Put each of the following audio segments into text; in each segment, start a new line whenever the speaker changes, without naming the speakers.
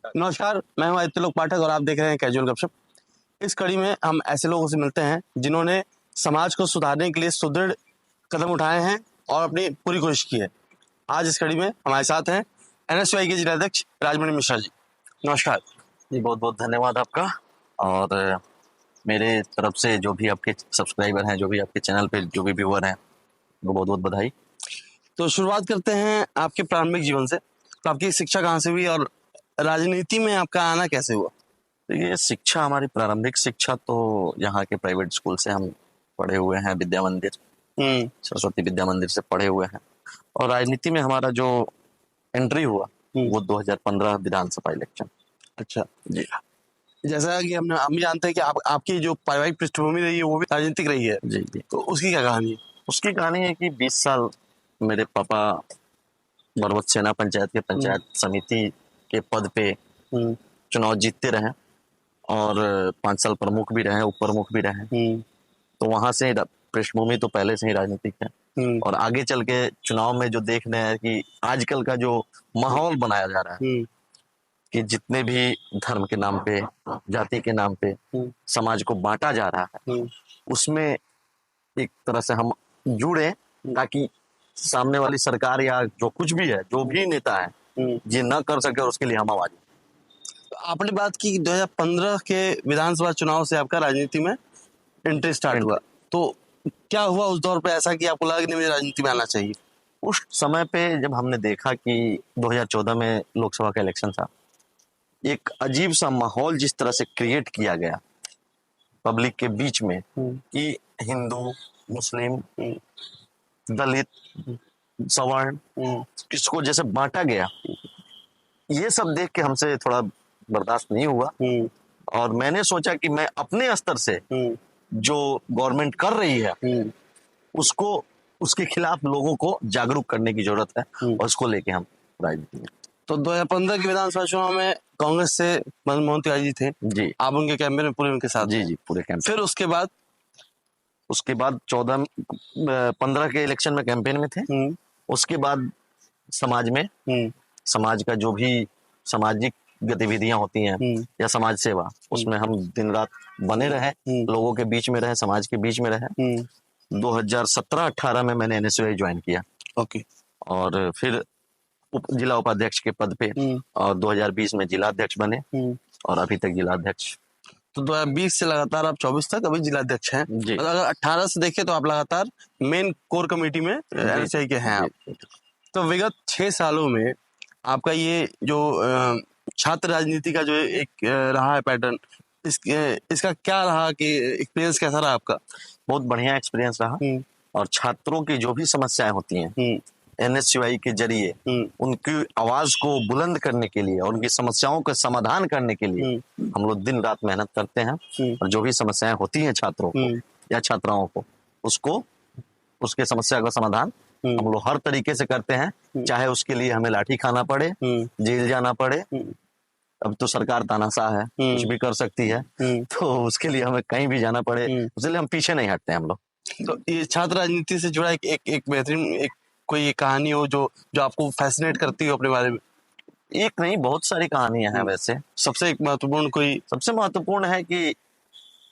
नमस्कार, मैं हूं आदित्य पाठक और आप देख रहे हैं कैजुअल गपशप। इस कड़ी में हम ऐसे लोगों से मिलते हैं जिन्होंने समाज को सुधारने के लिए सुदृढ़ कदम उठाए हैं और अपनी पूरी कोशिश की है। आज इस कड़ी में हमारे साथ हैं एनएसयूआई के जिलाध्यक्ष राजमणि मिश्रा जी। नमस्कार
जी, बहुत बहुत धन्यवाद आपका। और मेरे तरफ से जो भी आपके सब्सक्राइबर हैं, जो भी आपके चैनल पे जो भी व्यूअर हैं, वो बहुत बहुत बधाई।
तो शुरुआत करते हैं आपके प्रारंभिक जीवन से। तो आपकी शिक्षा कहाँ से हुई और राजनीति में आपका आना कैसे हुआ?
तो ये शिक्षा, हमारी प्रारंभिक शिक्षा तो यहाँ के प्राइवेट स्कूल से हम पढ़े हुए हैं, विद्या मंदिर, सरस्वती विद्या मंदिर से पढ़े हुए हैं। और राजनीति में हमारा जो एंट्री हुआ वो 2015 विधानसभा इलेक्शन।
अच्छा
जी
जैसा कि हम भी जानते हैं कि आपकी जो पारिवारिक पृष्ठभूमि रही है वो भी राजनीतिक रही है।
जी जी।
तो उसकी क्या कहानी है?
उसकी कहानी है कि 20 साल मेरे पापा बरवत सेना पंचायत के पंचायत समिति के पद पे चुनाव जीतते रहे और 5 साल प्रमुख भी रहे, उप प्रमुख भी रहे। तो वहां से पृष्ठभूमि तो पहले से ही राजनीतिक है। और आगे चल के चुनाव में जो देख रहे हैं कि आजकल का जो माहौल बनाया जा रहा है कि जितने भी धर्म के नाम पे, जाति के नाम पे समाज को बांटा जा रहा है, उसमें एक तरह से हम जुड़े ताकि सामने वाली सरकार या जो कुछ भी है, जो भी नेता है, ये ना कर सके और उसके लिए हम आवाज।
तो आपने बात की 2015 के विधानसभा चुनाव से आपका राजनीति में एंट्री स्टार्ट हुआ। तो क्या हुआ उस दौर पे ऐसा कि आपको लगा कि मुझे राजनीति में आना चाहिए?
उस समय पे जब हमने देखा कि 2014 में लोकसभा का इलेक्शन था, एक अजीब सा माहौल जिस तरह से क्रिएट किया गया पब्लिक के बीच में कि हिंदू, मुस्लिम, दलित, सवर्ण, इसको जैसे बांटा गया, ये सब देख के हमसे थोड़ा बर्दाश्त नहीं हुआ। और मैंने सोचा कि मैं अपने स्तर से जो गवर्नमेंट कर रही है उसको, उसके खिलाफ लोगों को जागरूक करने की जरूरत है और उसको लेके हम राजनीति में।
तो 2015 के विधानसभा चुनाव में कांग्रेस से मनमोहन तिवारी जी थे
जी,
आप उनके कैंपेन में पूरे उनके साथ?
जी जी, पूरे कैंपेन।
फिर उसके बाद
15 के इलेक्शन में कैंपेन में थे। उसके बाद समाज में, समाज का जो भी सामाजिक गतिविधियां होती हैं या समाज सेवा, उसमें हम दिन रात बने रहे, लोगों के बीच में रहे, समाज के बीच में रहे। 2017-18 में मैंने एनएसयूआई ज्वाइन किया।
ओके।
और फिर जिला उपाध्यक्ष के पद पे, और 2020 में जिलाध्यक्ष बने और अभी तक जिलाध्यक्ष।
तो 2020 से लगातार आप 24 तक अभी जिलाध्यक्ष हैं। अगर 18 से देखें तो आप लगातार मेन कोर कमेटी में एनएसयूआई के हैं आप। तो विगत 6 सालों में आपका ये जो छात्र राजनीति का जो एक रहा है पैटर्न, इसका क्या रहा कि एक्सपीरियंस कैसा रहा आपका?
बहुत बढ़िया एक्सपीरियंस रहा। और छात्रों की जो भी समस्याएं होती हैं, एनएसयूआई के जरिए उनकी आवाज को बुलंद करने के लिए और उनकी समस्याओं का समाधान करने के लिए हम लोग दिन रात मेहनत करते हैं। और जो भी समस्याएं होती हैं छात्रों को या छात्राओं को, उसको, उसके समस्या का समाधान हम लोग हर तरीके से करते हैं, चाहे उसके लिए हमें लाठी खाना पड़े, जेल जाना पड़े। अब तो सरकार तानाशाह है, कुछ भी कर सकती है, तो उसके लिए हमें कहीं भी जाना पड़े, उसके लिए हम पीछे नहीं हटते हम लोग।
तो ये छात्र राजनीति से जुड़ा एक बेहतरीन एक कोई काकहानी हो जो आपको फैसिनेट करती हो अपने बारे में?
एक नहीं, बहुत सारी कहानियां हैं। वैसे
सबसे महत्वपूर्ण कोई?
सबसे महत्वपूर्ण है कि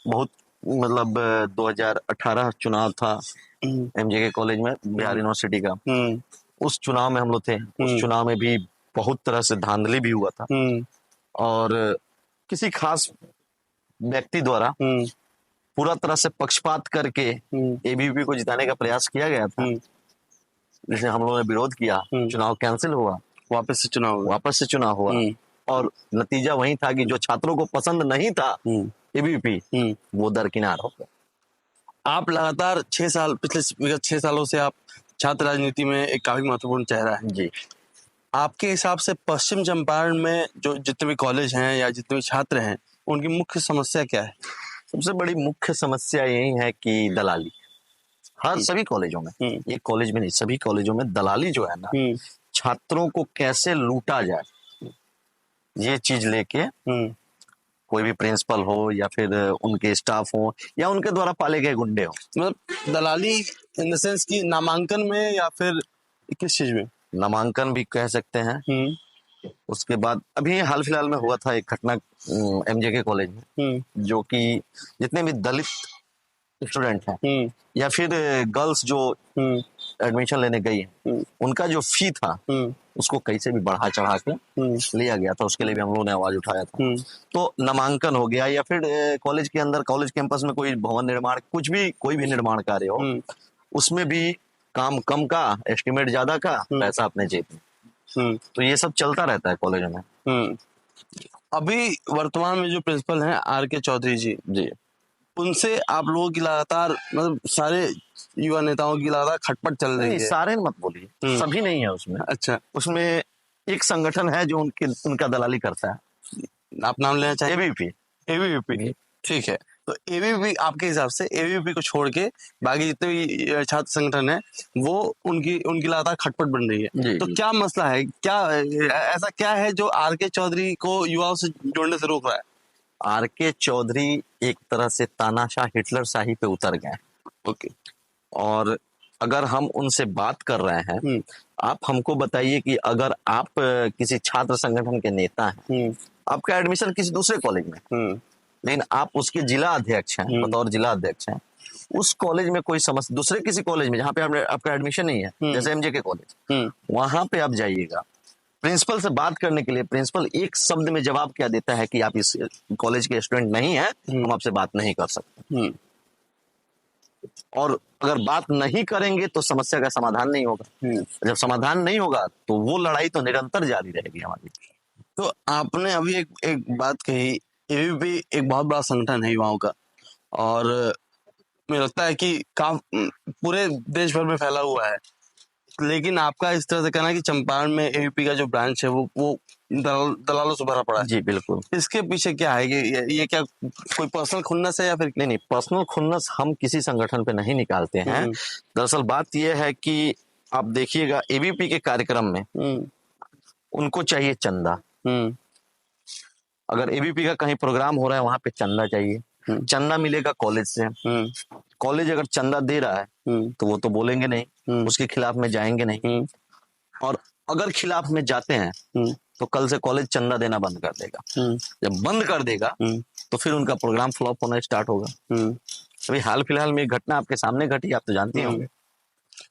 बहुत, मतलब 2018 चुनाव था एमजेके कॉलेज में, बिहार यूनिवर्सिटी का। उस चुनाव में हम लोग थे। उस चुनाव में भी बहुत तरह से धांधली भी हुआ था और किसी खास व्यक्ति द्वारा पूरा तरह से पक्षपात करके एबीवीपी को जिताने का प्रयास किया गया था, जिसे हम लोगों ने विरोध किया। चुनाव कैंसिल हुआ, वापस से चुनाव हुआ और नतीजा वही था कि जो छात्रों को पसंद नहीं था एबीवीपी, वो दरकिनार हो गया।
आप लगातार 6 साल, पिछले 6 सालों से आप छात्र राजनीति में एक काफी महत्वपूर्ण चेहरा है
जी।
आपके हिसाब से पश्चिम चंपारण में जो जितने भी कॉलेज हैं या जितने भी छात्र हैं, उनकी मुख्य समस्या क्या है?
सबसे बड़ी मुख्य समस्या यही है कि दलाली। हर सभी कॉलेजों में, एक कॉलेज में नहीं, सभी कॉलेजों में दलाली जो है ना, छात्रों को कैसे लूटा जाए, ये चीज लेके कोई भी प्रिंसिपल हो या फिर उनके स्टाफ हो या उनके द्वारा पाले गए गुंडे हो।
मतलब दलाली इन द सेंस की नामांकन में या फिर किस चीज में?
नामांकन भी कह सकते हैं उसके बाद अभी हाल फिलहाल में हुआ था एक घटना एमजेके कॉलेज में, जो कि जितने भी दलित स्टूडेंट हैं या फिर गर्ल्स जो एडमिशन लेने गई हैं, उनका जो फी था उसको कैसे भी बढ़ा चढ़ा के लिया गया था। उसके लिए भी हम लोगों ने आवाज उठाया था। तो नामांकन हो गया या फिर कॉलेज के अंदर, कॉलेज कैंपस में कोई भवन निर्माण, कुछ भी, कोई भी निर्माण कार्य हो, उसमें भी काम कम का, एस्टिमेट ज्यादा का, पैसा अपने जेब में। तो ये सब चलता रहता है कॉलेज में।
अभी वर्तमान में जो प्रिंसिपल हैं आर.के. चौधरी जी, उनसे आप लोगों की लगातार, मतलब सारे युवा नेताओं की लगातार खटपट चल रही है।
सारे मत बोलिए, सभी नहीं है उसमें।
अच्छा,
उसमें एक संगठन है जो उनका दलाली करता है।
आप नाम लेना चाहिए?
एबीवीपी।
एबीवीपी, ठीक है। तो एबीवीपी, आपके हिसाब से एबीवीपी को छोड़ के बाकी जितने भी छात्र संगठन है, वो उनकी लगातार खटपट बन रही है। तो क्या मसला है? क्या ऐसा क्या है जो आर.के. चौधरी को युवाओं से जोड़ने से रोक रहा है?
आर.के. चौधरी एक तरह से तानाशाह, हिटलर शाही पे उतर गए।
ओके।
और अगर हम उनसे बात कर रहे हैं, आप हमको बताइए कि अगर आप किसी छात्र संगठन के नेता हैं, आपका एडमिशन किसी दूसरे कॉलेज में, लेकिन आप उसके जिला अध्यक्ष हैं, बतौर जिला अध्यक्ष हैं, उस कॉलेज में कोई समस्या, दूसरे किसी कॉलेज में जहाँ पे आपका एडमिशन नहीं है, जैसे एमजेके कॉलेज, वहां पे आप जाइएगा प्रिंसिपल से बात करने के लिए, प्रिंसिपल एक शब्द में जवाब क्या देता है कि आप इस कॉलेज के स्टूडेंट नहीं हैं, हम आपसे बात नहीं कर सकते। और अगर बात नहीं करेंगे तो समस्या का समाधान नहीं होगा। जब समाधान नहीं होगा तो वो लड़ाई तो निरंतर जारी रहेगी हमारी।
तो आपने अभी एक बात कही, एबीवीपी एक बहुत बड़ा संगठन है युवाओं का, और मुझे लगता है कि पूरे देश भर में फैला हुआ है, लेकिन आपका इस तरह से कहना है कि चंपारण में एबीवीपी का जो ब्रांच है वो दलालों से भरा पड़ा है।
जी बिल्कुल।
इसके पीछे क्या है? ये क्या कोई पर्सनल खुन्नस है या फिर?
नहीं, पर्सनल खुन्नस हम किसी संगठन पे नहीं निकालते हैं। दरअसल बात यह है कि आप देखिएगा एबीवीपी के कार्यक्रम में उनको चाहिए चंदा। अगर एबीवीपी का कहीं प्रोग्राम हो रहा है, वहां पे चंदा चाहिए, चंदा मिलेगा कॉलेज से। कॉलेज अगर चंदा दे रहा है तो वो तो बोलेंगे नहीं, उसके खिलाफ में जाएंगे नहीं। और अगर खिलाफ में जाते हैं तो कल से कॉलेज चंदा देना बंद कर देगा। जब बंद कर देगा तो फिर उनका प्रोग्राम फ्लॉप होना स्टार्ट होगा। अभी हाल फिलहाल में एक घटना आपके सामने घटी, आप तो जानते होंगे।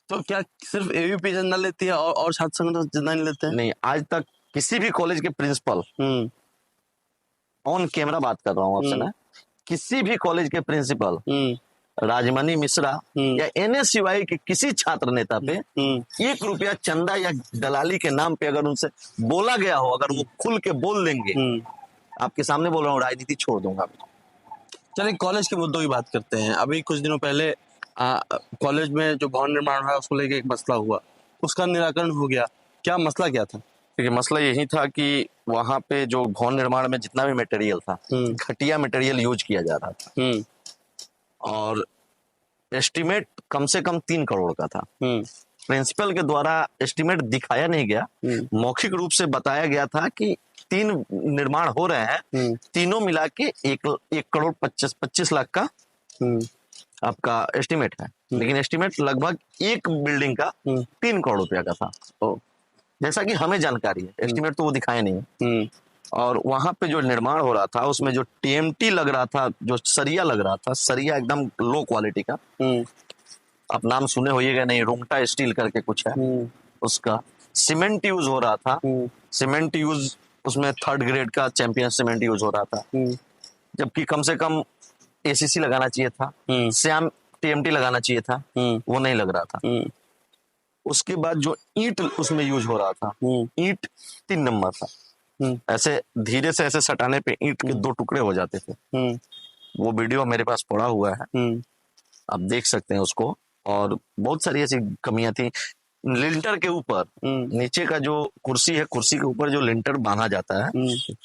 तो क्या सिर्फ एबीवीपी चंदा लेती है और छात्र संगठन चंदा नहीं लेते हैं?
नहीं, आज तक किसी भी कॉलेज के प्रिंसिपल, ऑन कैमरा बात कर रहा हूँ आपसे ना, किसी भी कॉलेज के प्रिंसिपल राजमणि मिश्रा या एनएसयूआई के किसी छात्र नेता पे 1 रुपया चंदा या दलाली के नाम पे अगर उनसे बोला गया हो, अगर वो खुल के बोल देंगे, आपके सामने बोल रहा हूँ, राजनीति छोड़ दूंगा।
चलिए कॉलेज के मुद्दों की बात करते हैं। अभी कुछ दिनों पहले कॉलेज में जो भवन निर्माण हुआ उसको लेके एक मसला हुआ, उसका निराकरण हो गया। क्या मसला क्या था?
देखिए, मसला यही था कि वहां पे जो भवन निर्माण में जितना भी मटेरियल था, घटिया मटेरियल यूज किया जा रहा था, और एस्टिमेट कम से कम 3 करोड़ का था। प्रिंसिपल के द्वारा एस्टिमेट दिखाया नहीं गया, मौखिक रूप से बताया गया था कि 3 निर्माण हो रहे हैं, तीनों मिला के 1 करोड़ 25 लाख का आपका एस्टिमेट है, लेकिन एस्टिमेट लगभग एक बिल्डिंग का 3 करोड़ रुपया का था। तो जैसा कि हमें जानकारी है, एस्टिमेट तो वो दिखाए नहीं। और वहां पे जो निर्माण हो रहा था उसमें जो टीएमटी लग रहा था, जो सरिया लग रहा था, सरिया एकदम लो क्वालिटी का, आप नाम सुने होइएगा नहीं, रोंगटा स्टील करके कुछ है, उसका सीमेंट यूज हो रहा था। सीमेंट यूज उसमें 3rd ग्रेड का चैंपियन सीमेंट यूज हो रहा था, जबकि कम से कम एसीसी लगाना चाहिए था, श्याम टीएमटी लगाना चाहिए था, वो नहीं लग रहा था। उसके बाद जो ईंट उसमें यूज हो रहा था, ईंट 3 नंबर था, ऐसे धीरे से ऐसे सटाने पे ईंट के 2 टुकड़े हो जाते थे। वो वीडियो मेरे पास पड़ा हुआ है, आप देख सकते हैं उसको। और बहुत सारी ऐसी कमियां थी। लिंटर के ऊपर, नीचे का जो कुर्सी है, कुर्सी के ऊपर जो लिंटर बांधा जाता है,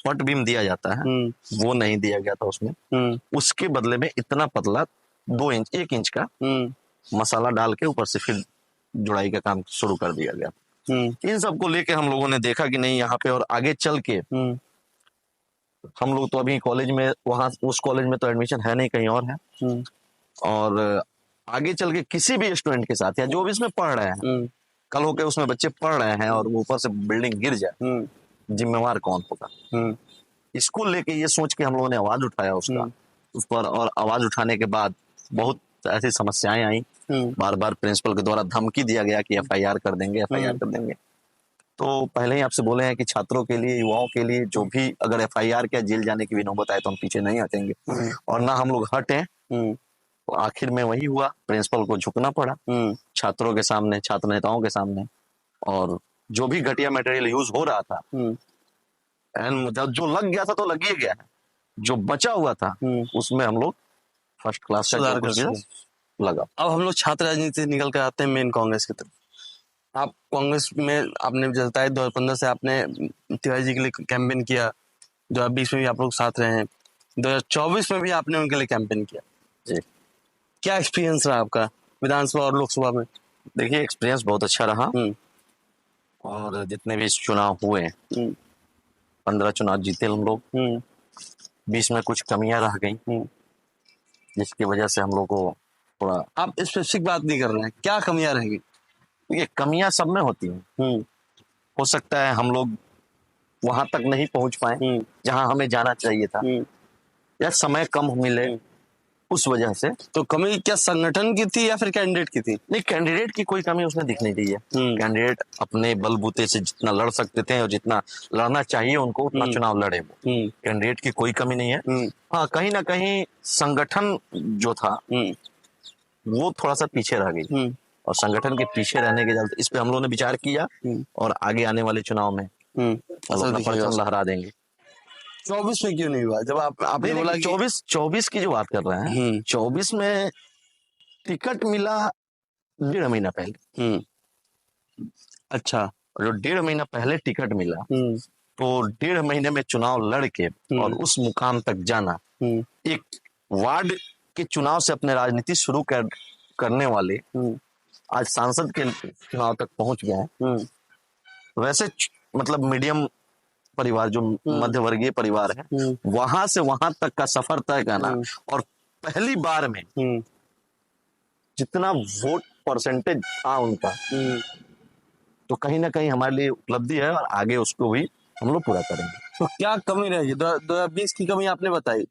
पट बीम दिया जाता है, वो नहीं दिया गया था उसमें। उसके बदले में इतना पतला 2 इंच 1 इंच का मसाला डाल के ऊपर से फिर जुड़ाई का काम शुरू कर दिया गया। इन सबको लेके हम लोगों ने देखा कि नहीं, यहाँ पे और आगे चल के हम लोग तो अभी कॉलेज में, वहां उस कॉलेज में तो एडमिशन है नहीं, कहीं और है, और आगे चल के किसी भी स्टूडेंट के साथ या जो भी इसमें पढ़ रहे हैं, कल होके उसमें बच्चे पढ़ रहे हैं और ऊपर से बिल्डिंग गिर जाए, जिम्मेवार कौन होगा। इसको लेके ये सोच के हम लोगों ने आवाज उठाया उसका उस पर, और आवाज उठाने के बाद बहुत ऐसी समस्याएं आई। बार बार प्रिंसिपल के द्वारा धमकी दिया गया कि एफआईआर कर देंगे, एफआईआर कर देंगे। तो पहले ही आपसे बोले हैं कि छात्रों के लिए, युवाओं के लिए जो भी अगर एफआईआर के जेल जाने की भी नौबत आए तो हम पीछे नहीं हटेंगे और ना हम लोग हटे। तो आखिर में वही हुआ, प्रिंसिपल को झुकना पड़ा छात्रों के सामने, छात्र नेताओं के सामने। और जो भी घटिया मटेरियल यूज हो रहा था, एंड जो लग गया था तो लग ही गया है, जो बचा हुआ था उसमें हम लोग फर्स्ट क्लास
सुधार कर
लगा।
अब हम लोग छात्र राजनीति से निकल कर आते हैं मेन कांग्रेस की तरफ। आप कांग्रेस में आपने बताया 2015 से आपने तिवारी जी के लिए कैंपेन किया, 2020 में भी आप लोग साथ रहे हैं, 2024 में भी आपने उनके लिए कैंपेन किया
जी।
क्या एक्सपीरियंस रहा आपका विधानसभा और लोकसभा में?
देखिए, एक्सपीरियंस बहुत अच्छा रहा। और जितने भी चुनाव हुए 15 चुनाव जीते हम लोग, 20 में कुछ कमियां रह गई जिसकी वजह से हम लोग को थोड़ा।
आप स्पेसिफिक बात नहीं कर रहे हैं, क्या कमियां रहेंगी?
ये कमियां सब में होती हैं। हो सकता है हम लोग वहां तक नहीं पहुंच पाए जहां हमें जाना चाहिए था, या समय कम मिले उस वजह से।
तो कमी क्या संगठन की थी या फिर कैंडिडेट की थी?
नहीं, कैंडिडेट की कोई कमी उसने दिख नहीं दी है। कैंडिडेट अपने बलबूते से जितना लड़ सकते थे और जितना लड़ना चाहिए उनको उतना चुनाव लड़े वो। कैंडिडेट की कोई कमी नहीं है। हाँ, कहीं ना कहीं संगठन जो था वो थोड़ा सा पीछे रह गई, और संगठन के पीछे रहने के चलते इस पे हम लोगों ने विचार किया और आगे आने वाले चुनाव में परचम लहरा देंगे।
24 में क्यों नहीं हुआ? जब आपने बोला
24 की जो बात कर रहे हैं, 24 में टिकट मिला 1.5 महीना पहले।
अच्छा,
जो 1.5 महीना पहले टिकट मिला तो 1.5 महीने में चुनाव लड़के और उस मुकाम तक जाना, एक वार्ड के चुनाव से अपने राजनीति शुरू करने वाले आज सांसद के चुनाव तक पहुंच गए हैं। वैसे मतलब मीडियम परिवार, जो मध्यवर्गीय परिवार है, वहां से वहां तक का सफर तय करना, और पहली बार में जितना वोट परसेंटेज था उनका, तो कहीं ना कहीं हमारे लिए उपलब्धि है और आगे उसको भी हम लोग पूरा करेंगे।
तो क्या कमी रहेगी? 2020 की कमी आपने बताई,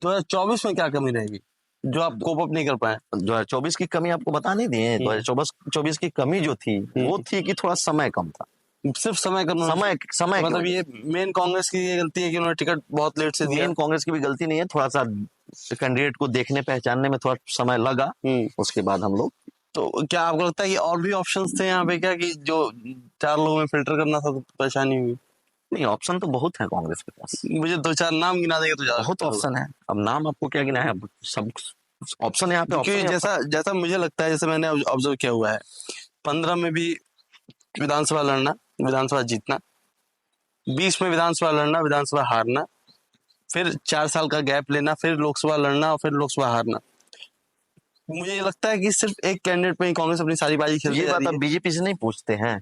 2024 में क्या कमी रहेगी जो आप कोप अप नहीं कर पाए?
2024 की कमी आपको बता नहीं दिए। 2024 की कमी जो थी वो थी कि थोड़ा समय कम था।
सिर्फ समय करना, समय मतलब ये मेन कांग्रेस की ये गलती है कि उन्होंने टिकट बहुत लेट से दिया?
मेन कांग्रेस की भी गलती नहीं है, थोड़ा सा कैंडिडेट को देखने पहचानने में थोड़ा समय लगा, उसके बाद हम लोग।
तो क्या आपको लगता है कि और भी ऑप्शंस थे यहाँ पे क्या, कि जो 4 लोगों में फिल्टर करना था तो परेशानी हुई?
नहीं, ऑप्शन तो बहुत है कांग्रेस के पास।
मुझे 2-4 नाम गिना देंगे तो
बहुत ऑप्शन है। अब नाम आपको क्या गिना है, सब ऑप्शन यहाँ पे।
क्योंकि जैसा मुझे लगता है, जैसे मैंने ऑब्जर्व किया हुआ है, 15 में भी विधानसभा लड़ना, विधानसभा जीतना, 20 में विधानसभा लड़ना, विधानसभा हारना, फिर 4 साल का गैप लेना, फिर लोकसभा लड़ना और फिर लोकसभा हारना। मुझे ये लगता है कि सिर्फ एक कैंडिडेट में ही कांग्रेस अपनी सारी बाजी खेलती है।
ये बात आप बीजेपी से नहीं पूछते हैं?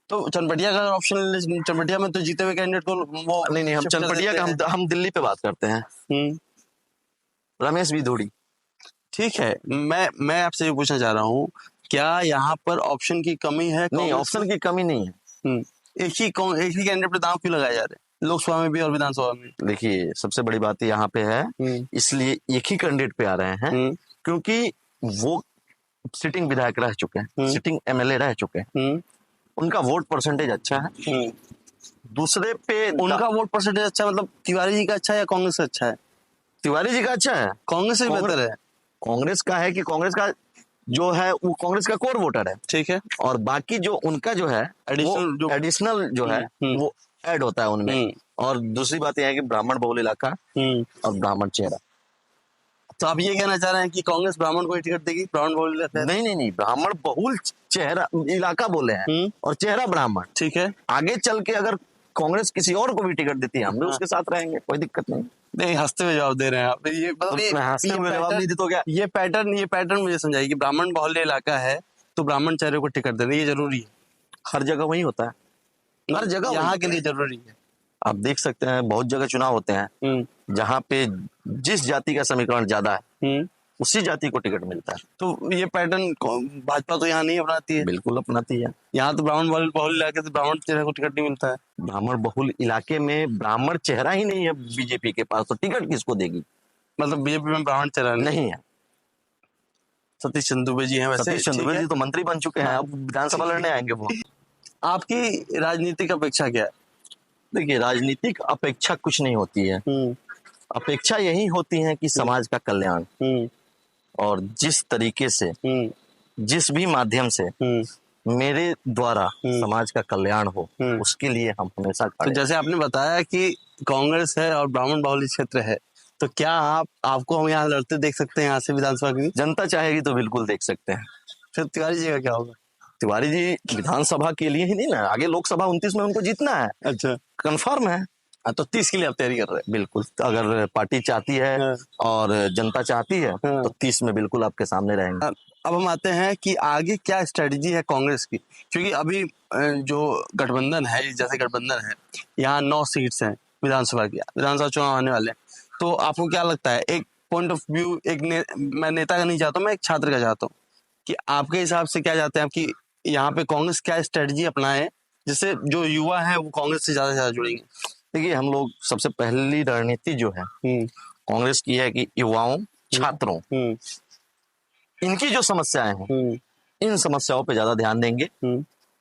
तो चनपटिया का ऑप्शन, चनपटिया में तो जीते हुए कैंडिडेट को वो
नहीं, हम चनपटिया का हम दिल्ली पे बात करते हैं। रमेश बिधूड़ी।
ठीक है, मैं आपसे ये पूछना चाह रहा हूँ, क्या यहाँ पर ऑप्शन की कमी है?
नहीं, ऑप्शन की कमी नहीं है।
एक ही कैंडिडेट पे दांव क्यों लगाए जा रहे हैं, लोकसभा में भी और विधानसभा में?
देखिए, सबसे बड़ी बात यहाँ पे है, इसलिए एक ही कैंडिडेट पे आ रहे हैं क्योंकि वो सिटिंग विधायक रह चुके हैं, सिटिंग एमएलए रह चुके हैं, उनका वोट परसेंटेज अच्छा है। दूसरे पे
उनका वोट परसेंटेज अच्छा, मतलब तिवारी जी का अच्छा है या कांग्रेस का अच्छा है?
तिवारी जी का अच्छा है,
कांग्रेस से बेहतर है।
कांग्रेस का है कि कांग्रेस का जो है वो कांग्रेस का कोर वोटर है,
ठीक है, और
बाकी जो उनका जो है एडिशनल जो है वो ऐड होता है उनमें। और दूसरी बात यह है कि ब्राह्मण बहुल इलाका और ब्राह्मण चेहरा।
तो आप ये कहना चाह रहे हैं कि कांग्रेस ब्राह्मण को ही टिकट देगी? ब्राह्मण बहुल इलाका?
नहीं, ब्राह्मण बहुल चेहरा इलाका बोले हैं और चेहरा ब्राह्मण।
ठीक है,
आगे चल के अगर कांग्रेस किसी और को भी टिकट देती है, हम भी उसके साथ रहेंगे, कोई दिक्कत नहीं।
नहीं, हंसते हुए जवाब दे रहे हैं आप। ये
जवाब नहीं दी तो क्या?
ये पैटर्न मुझे समझाइए कि ब्राह्मण बहुल इलाका है तो ब्राह्मण चेहरे को टिकट देना ये जरूरी है?
हर जगह वही होता है, हर जगह
यहाँ के लिए जरूरी है।
आप देख सकते हैं बहुत जगह चुनाव होते हैं जहाँ पे जिस जाति का समीकरण ज्यादा है उसी जाति को टिकट मिलता है।
तो ये पैटर्न भाजपा तो यहाँ नहीं अपनाती है।
बिल्कुल अपनाती है।
यहाँ तो ब्राह्मण बहुल इलाके से ब्राह्मण चेहरे को टिकट नहीं मिलता है।
ब्राह्मण बहुल इलाके में ब्राह्मण चेहरा ही नहीं है बीजेपी के पास, तो टिकट किसको देगी?
मतलब बीजेपी में ब्राह्मण चेहरा
नहीं है।
सतीश चंद्र दुबे जी हैं वैसे।
सतीश चंद्र दुबे जी तो मंत्री बन चुके हैं, अब विधानसभा लड़ने आएंगे वो।
आपकी राजनीतिक अपेक्षा क्या है?
देखिए, राजनीतिक अपेक्षा कुछ नहीं होती है। अपेक्षा यही होती है कि समाज का कल्याण, और जिस तरीके से जिस भी माध्यम से मेरे द्वारा समाज का कल्याण हो, उसके लिए हम हमेशा खड़े।
तो जैसे आपने बताया कि कांग्रेस है और ब्राह्मण बाहुल्य क्षेत्र है, तो क्या आपको हम यहाँ लड़ते देख सकते हैं यहाँ से विधानसभा की?
जनता चाहेगी तो बिल्कुल देख सकते हैं।
फिर तिवारी जी का क्या होगा?
तिवारी जी विधानसभा के लिए ही नहीं ना, आगे लोकसभा 29 में उनको जीतना है।
अच्छा,
कंफर्म है।
तो 30 के लिए आप तैयारी कर रहे हैं?
बिल्कुल, अगर पार्टी चाहती है और जनता चाहती है तो 30 में बिल्कुल आपके सामने रहेंगे।
अब हम आते हैं कि आगे क्या स्ट्रेटजी है कांग्रेस की, क्योंकि अभी जो गठबंधन है, जैसे गठबंधन है, यहाँ 9 सीट्स हैं विधानसभा की, विधानसभा चुनाव आने वाले हैं, तो आपको क्या लगता है, एक पॉइंट ऑफ व्यू, मैं नेता का नहीं चाहता हूँ, मैं एक छात्र का चाहता हूँ कि आपके हिसाब से क्या चाहते हैं आप कि यहाँ पे कांग्रेस क्या स्ट्रेटजी अपनाए जिससे जो युवा है वो कांग्रेस से ज्यादा जुड़ेंगे?
देखिए, हम लोग सबसे पहली रणनीति जो है कांग्रेस की है कि युवाओं, छात्रों, इनकी जो समस्याएं हैं, इन समस्याओं पे ज्यादा ध्यान देंगे।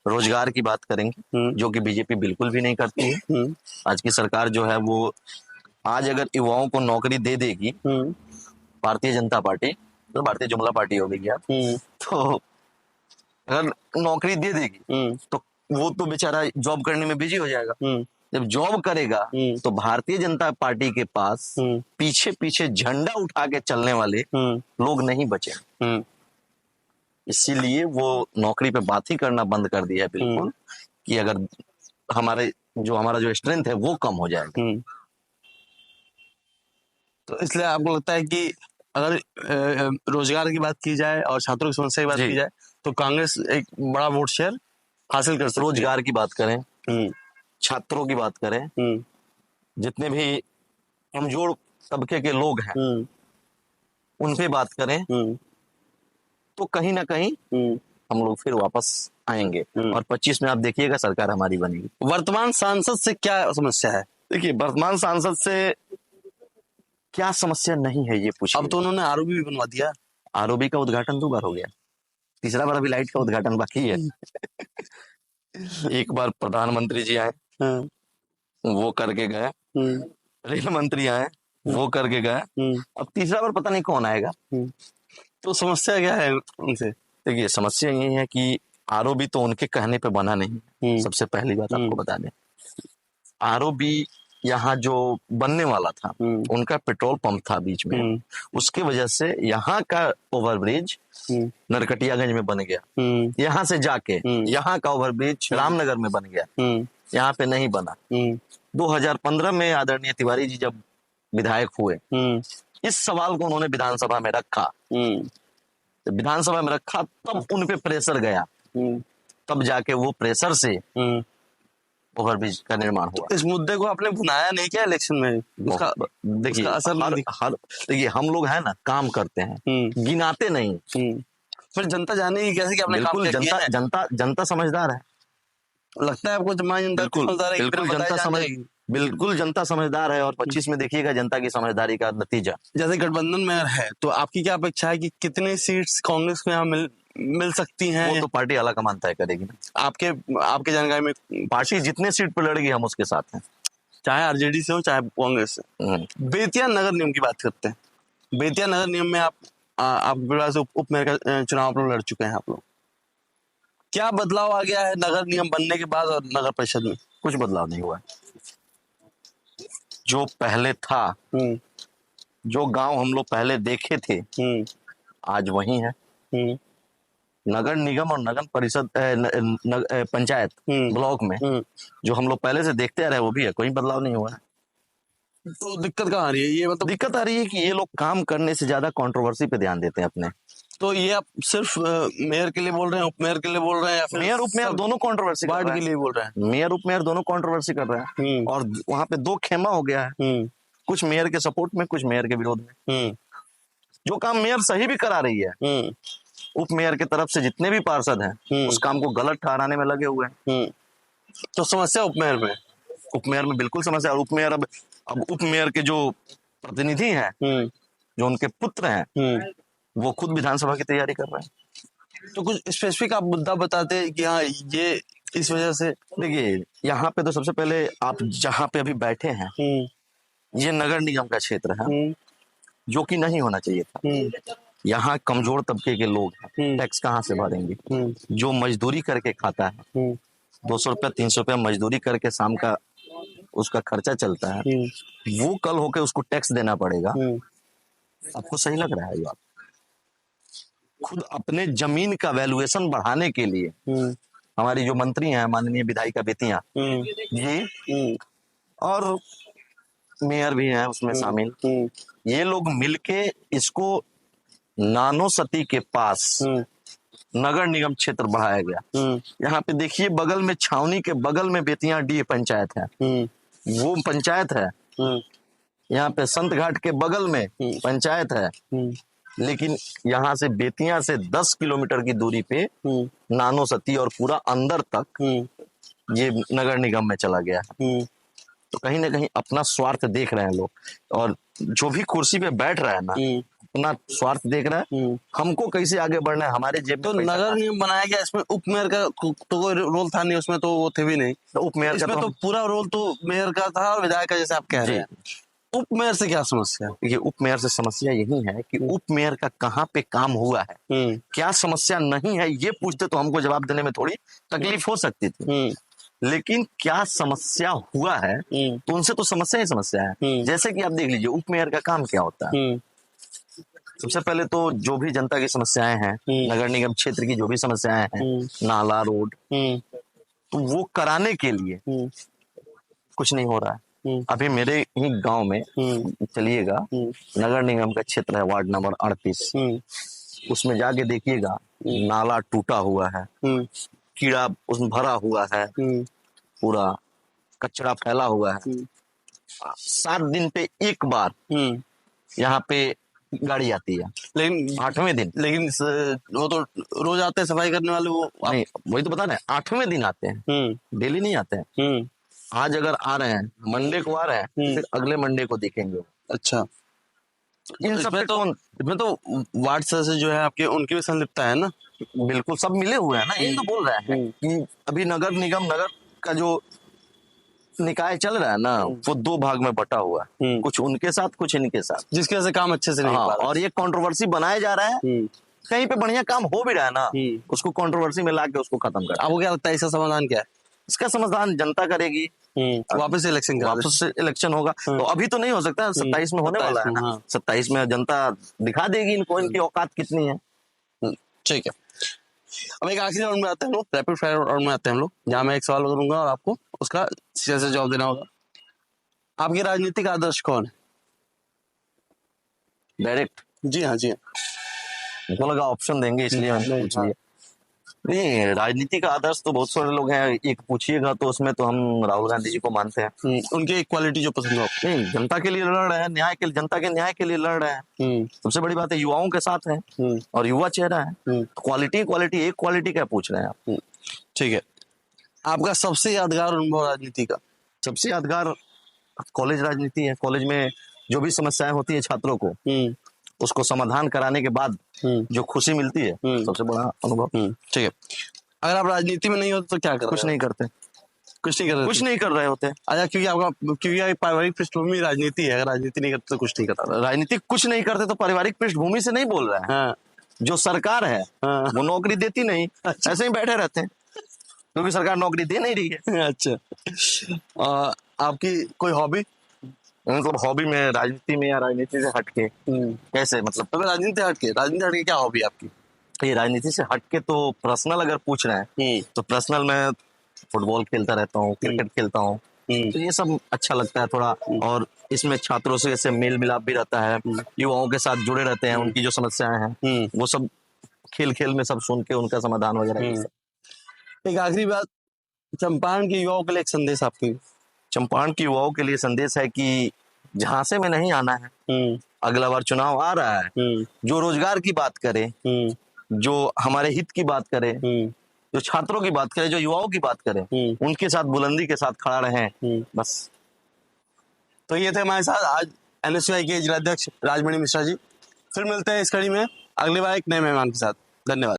रोजगार की बात करेंगे, जो कि बीजेपी बिल्कुल भी नहीं करती है। आज की सरकार जो है वो, आज अगर युवाओं को नौकरी दे देगी भारतीय जनता पार्टी, तो भारतीय जुमला पार्टी हो गई यार, तो अगर नौकरी दे देगी तो वो तो बेचारा जॉब करने में बिजी हो जाएगा। जब जॉब करेगा तो भारतीय जनता पार्टी के पास पीछे पीछे झंडा उठा के चलने वाले लोग नहीं बचे। इसीलिए वो नौकरी पे बात ही करना बंद कर दिया है बिल्कुल, कि अगर हमारा जो स्ट्रेंथ है वो कम हो जाएगा।
तो इसलिए आपको लगता है कि अगर रोजगार की बात की जाए और छात्रों की समस्या की बात की जाए तो कांग्रेस एक बड़ा वोट शेयर हासिल कर सकती है?
रोजगार की बात करें, छात्रों की बात करें, जितने भी कमजोर तबके के लोग हैं उन पे बात करें, तो कहीं ना कहीं हम लोग फिर वापस आएंगे और 25 में आप देखिएगा सरकार हमारी बनेगी।
वर्तमान सांसद से क्या समस्या है?
देखिए, वर्तमान सांसद से क्या समस्या नहीं है ये पूछिए।
अब तो उन्होंने आरओबी भी बनवा दिया।
आरओबी का उद्घाटन 2 बार हो गया, तीसरा बार अभी लाइट का उद्घाटन बाकी है। एक बार प्रधानमंत्री जी आए, वो करके गए, रेल मंत्री आए, वो करके गए, अब तीसरा बार पता नहीं कौन आएगा।
तो समस्या क्या है उनसे?
देखिए, समस्या ये है कि आरओबी तो उनके कहने पे बना नहीं। सबसे पहली बात आपको बता दें, आरओबी यहाँ जो बनने वाला था, उनका पेट्रोल पंप था बीच में, उसके वजह से यहाँ का ओवरब्रिज नरकटियागंज में बन गया, यहाँ से जाके यहाँ का ओवरब्रिज रामनगर में बन गया, यहाँ पे नहीं बना। 2015 में आदरणीय तिवारी जी जब विधायक हुए, इस सवाल को उन्होंने विधानसभा में रखा, तो विधानसभा में रखा तब उन पे प्रेशर गया, तब जाके वो प्रेशर से ओवरब्रिज का निर्माण हुआ।
तो इस मुद्दे को आपने भुनाया नहीं क्या इलेक्शन में?
देखिए, देखिए हम लोग है ना, काम करते हैं, गिनाते नहीं।
फिर जनता जानेगी कैसे कि आपने काम किया है?
जनता समझदार है।
लगता है आपको
बिल्कुल जनता समझदार है, और 25 में देखिएगा जनता की समझदारी का नतीजा।
जैसे गठबंधन में है तो आपकी क्या अपेक्षा है कि कितने सीट्स कांग्रेस को यहाँ मिल सकती हैं?
वो तो पार्टी आलाकमान तय करेगी।
आपके जानकारी में
पार्टी जितने सीट पर लड़ेगी हम उसके साथ हैं,
चाहे आरजेडी से हो चाहे कांग्रेस से। बेतिया नगर निगम की बात करते हैं। बेतिया नगर निगम में आप उप मेयर का चुनाव आप लोग लड़ चुके हैं। आप लोग क्या बदलाव आ गया है नगर निगम बनने के बाद और नगर परिषद में?
कुछ बदलाव नहीं हुआ। जो पहले था, जो गांव हम लोग पहले देखे थे, आज वही है। नगर निगम और नगर परिषद पंचायत ब्लॉक में जो हम लोग पहले से देखते आ रहे हैं वो भी है, कोई बदलाव नहीं हुआ है।
तो दिक्कत कहाँ आ रही है? ये मतलब
दिक्कत आ रही है कि ये लोग काम करने से ज्यादा कंट्रोवर्सी पे ध्यान देते हैं अपने।
तो ये आप सिर्फ मेयर के लिए बोल रहे हैं, उपमेयर के लिए बोल रहे हैं, या फिर
मेयर उपमेयर दोनों कंट्रोवर्सी
वार्ड के लिए बोल रहे हैं?
मेयर उपमेयर दोनों कंट्रोवर्सी कर रहे हैं, और वहां पे 2 खेमा हो गया है, कुछ मेयर के सपोर्ट में, कुछ मेयर के विरोध में। जो काम मेयर सही भी करा रही है, उप मेयर की तरफ से जितने भी पार्षद हैं उस काम को गलत ठहराने में लगे हुए हैं।
तो समस्या उपमेयर में,
उपमेयर में बिल्कुल समस्या। और उपमेयर अब उपमेयर के जो प्रतिनिधि हैं, जो उनके पुत्र हैं, वो खुद विधानसभा की तैयारी कर रहे हैं।
तो कुछ स्पेसिफिक आप मुद्दा बताते हैं कि हाँ ये इस वजह से।
देखिए, यहाँ पे तो सबसे पहले आप जहाँ पे अभी बैठे हैं, ये नगर निगम का क्षेत्र है, जो कि नहीं होना चाहिए था। यहाँ कमजोर तबके के लोग हैं, टैक्स कहाँ से भरेंगे? जो मजदूरी करके खाता है, 200 रुपया 300 रुपया मजदूरी करके शाम का उसका खर्चा चलता है, वो कल होके उसको टैक्स देना पड़ेगा। आपको सही लग रहा है ये बात? खुद अपने जमीन का वैल्यूएशन बढ़ाने के लिए हमारी जो मंत्री हैं, माननीय विधायिका बेतियां ये, और मेयर भी हैं उसमें शामिल, ये लोग मिलके इसको नानो सती के पास नगर निगम क्षेत्र बढ़ाया गया। यहाँ पे देखिए, बगल में छावनी के बगल में बेतियां डी पंचायत है, वो पंचायत है। यहाँ पे संत घाट के बगल में पंचायत है, लेकिन यहाँ से बेतियां से 10 किलोमीटर की दूरी पे नानो सती और पूरा अंदर तक ये नगर निगम में चला गया है। तो कहीं ना कहीं अपना स्वार्थ देख रहे हैं लोग, और जो भी कुर्सी पे बैठ रहा है ना, अपना स्वार्थ देख रहा है, हमको कैसे आगे बढ़ना है, हमारे जेब
तो नगर निगम बनाया गया, इसमें उपमेयर का तो कोई रोल था नहीं, उसमें तो वो थे भी नहीं।
तो उपमेयर का
तो पूरा रोल तो मेयर का था और विधायक का, जैसे आप कह रहे हैं। उपमेयर से क्या समस्या?
ये उपमेयर से समस्या यही है कि उपमेयर का कहाँ पे काम हुआ है, क्या समस्या नहीं है, ये पूछते तो हमको जवाब देने में थोड़ी तकलीफ हो सकती थी, लेकिन क्या समस्या हुआ है तो उनसे तो समस्या ही समस्या है। जैसे कि आप देख लीजिए, उपमेयर का काम क्या होता है। सबसे पहले तो जो भी जनता की समस्याएं हैं, नगर निगम क्षेत्र की जो भी समस्याएं हैं, नाला रोड, तो वो कराने के लिए कुछ नहीं हो रहा है। अभी मेरे ही गांव में चलिएगा, नगर निगम का क्षेत्र है, वार्ड नंबर 38, उसमें जाके देखिएगा, नाला टूटा हुआ है, कीड़ा उसमें भरा हुआ है, पूरा कचरा फैला हुआ है। 7 दिन पे एक बार यहाँ पे गाड़ी आती है, लेकिन 8वें दिन,
लेकिन वो तो रोज आते हैं सफाई करने वाले, वो
नहीं, वही तो बता रहे हैं, 8वें दिन आते हैं, डेली नहीं आते हैं। आज अगर आ रहे हैं, मंडे को आ रहे हैं, फिर अगले मंडे को देखेंगे।
अच्छा,
इन सब
इसमें तो वार्ड सदस्य जो है आपके, उनकी भी संलिप्तता है ना?
बिल्कुल, सब मिले हुए हैं ना। ये तो बोल रहे हैं कि अभी नगर निगम, नगर का जो निकाय चल रहा है ना, वो 2 भाग में बटा हुआ है, कुछ उनके साथ, कुछ इनके साथ,
जिसकी वजह से काम अच्छे से नहीं हो पा रहा।
और ये कंट्रोवर्सी बनाया जा रहा है। कहीं पे बढ़िया काम हो भी रहा है ना, उसको कंट्रोवर्सी में लाके उसको खत्म कर।
आपको क्या लगता है इसका समाधान क्या है?
इसका समाधान जनता करेगी,
वापस से
इलेक्शन होगा। तो अभी तो नहीं हो सकता, 27 में होने वाला है ना। 27 में जनता दिखा देगी इनको, इनकी औकात कितनी है।
ठीक है, अब एक आखिरी राउंड में आते हैं हम लोग, रैपिड फायर राउंड में आते हैं हम लोग, जहां मैं एक सवाल करूंगा और आपको उसका सीधे से जवाब देना होगा। आपके राजनीतिक आदर्श कौन है?
डायरेक्ट?
जी हाँ, जी हाँ।
मुझको लगा ऑप्शन देंगे, इसलिए मैंने पूछ लिया। नहीं, राजनीति का आदर्श तो बहुत सारे लोग हैं, एक पूछिएगा तो उसमें तो हम राहुल गांधी जी को मानते हैं।
उनकी एक क्वालिटी जो पसंद हो?
नहीं, जनता के लिए लड़ रहे हैं, न्याय के, जनता के न्याय के लिए लड़ रहे हैं। सबसे बड़ी बात है, युवाओं के साथ है, और युवा चेहरा है। क्वालिटी एक क्वालिटी क्या पूछ रहे हैं आप?
ठीक है, आपका सबसे यादगार अनुभव राजनीति का?
सबसे यादगार कॉलेज राजनीति है। कॉलेज में जो भी समस्याएं होती है छात्रों को, उसको समाधान कराने के बाद जो खुशी मिलती है, सबसे बड़ा अनुभव।
ठीक है, अगर आप राजनीति में नहीं होते तो क्या करते?
कुछ नहीं करते,
कुछ नहीं कर रहे होते। अच्छा, क्योंकि पारिवारिक पृष्ठभूमि राजनीति है, अगर राजनीति नहीं करते तो कुछ नहीं करता।
राजनीति कुछ नहीं करते तो पारिवारिक पृष्ठभूमि से नहीं बोल रहे हैं। जो सरकार है वो नौकरी देती नहीं, ऐसे ही बैठे रहते हैं, क्योंकि सरकार नौकरी दे नहीं रही है।
अच्छा, आपकी कोई हॉबी?
मतलब हॉबी में, राजनीति में या राजनीति से हटके? कैसे मतलब?
राजनीति हटके क्या हॉबी आपकी?
ये राजनीति से हटके तो पर्सनल अगर पूछ रहे हैं तो पर्सनल में फुटबॉल खेलता रहता हूँ, क्रिकेट खेलता हूँ, तो ये सब अच्छा लगता है थोड़ा। और इसमें छात्रों से ऐसे मेल मिलाप भी रहता है, युवाओं के साथ जुड़े रहते हैं, उनकी जो समस्याएं हैं वो सब खेल खेल में सब सुन के उनका समाधान वगैरह।
एक आखिरी बात, चंपारण के युवाओं के लिए एक संदेश आपके?
चंपारण के युवाओं के लिए संदेश है कि जहां से में नहीं आना है, अगला बार चुनाव आ रहा है, जो रोजगार की बात करे, जो हमारे हित की बात करे, जो छात्रों की बात करे, जो युवाओं की बात करे, उनके साथ बुलंदी के साथ खड़ा रहे, बस।
तो ये थे हमारे साथ आज एनएसयूआई के जिलाध्यक्ष राजमणि मिश्रा जी। फिर मिलते हैं इस कड़ी में अगली बार एक नए मेहमान के साथ। धन्यवाद।